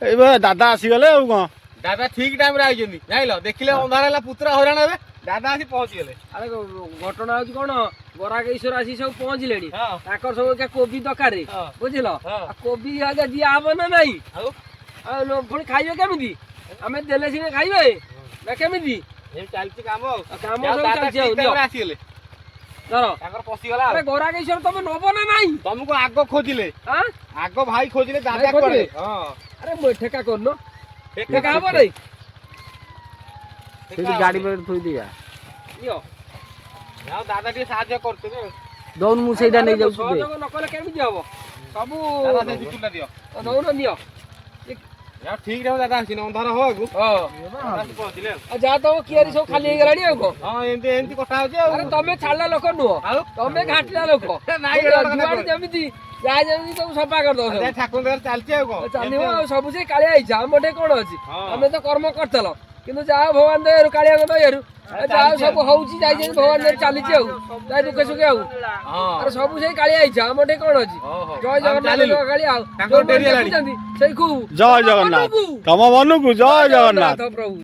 एबे दादा आसीगले आ कौन दादा ठीक टाइम रे आइजनी जाइलो देखिले अंधार हला पुत्रा हराण हेबे दादा आसी पहुंची गेले। अरे घटना होची कोन बराकेश्वर आसी सब पहुंचलेनी ताकर सब के कोबी दकारे बुझिलो कोबी आगे दिया आबो ना नहीं आ लो पुणी खाइबे केमिदी हमें देले सिने खाइबे ना केमिदी ए चलती काम काम सब चलती आ टाइम रे आसी गेले धरो ताकर पसी गला। अरे बराकेश्वर तमे नबो ना नहीं तुमको आगो खोजिले हां आगो भाई खोजिले दादा करे हां अरे मो ठेका करनो ठेका हबो रे सेठी गाड़ी पर थोई दिया यो यार दादा के साहाय्य करते रे दोन मु सेटा नै जाउ सहयोग न कले केमिदी हबो सबु दादा से जितुला दियो दौन नियो यार ठीक रे दादा आसी अंधार हो आगु हां आसी पहुंचले आ जा तो कियारी सब खाली हे गलानी आ को हां एंती एंती कथा हो जे अरे तमे छाडला लोक नुह तमे घाटला लोक नाइ जुआड जेमिदी जाय जेमिदी सब सफा कर दो दादा ठाकुर घर चलती आ को चालिबो सब से कालिया आइछा हमटे कोन अछि हमें तो कर्म करतलो किंतु जा भगवान दयरु कालिया को दयरु जा सब होउची जाय जे भगवान दे चाली छी आउ जाय दुखे सुखे आउ हां अरे सब से कालिया आइछा हमटे कोन अछि जय जगन्नाथ कालिया आउ तांको डेरी लानी सेई खूब जय जगन्नाथ तम मनु को जय जगन्नाथ प्रभु।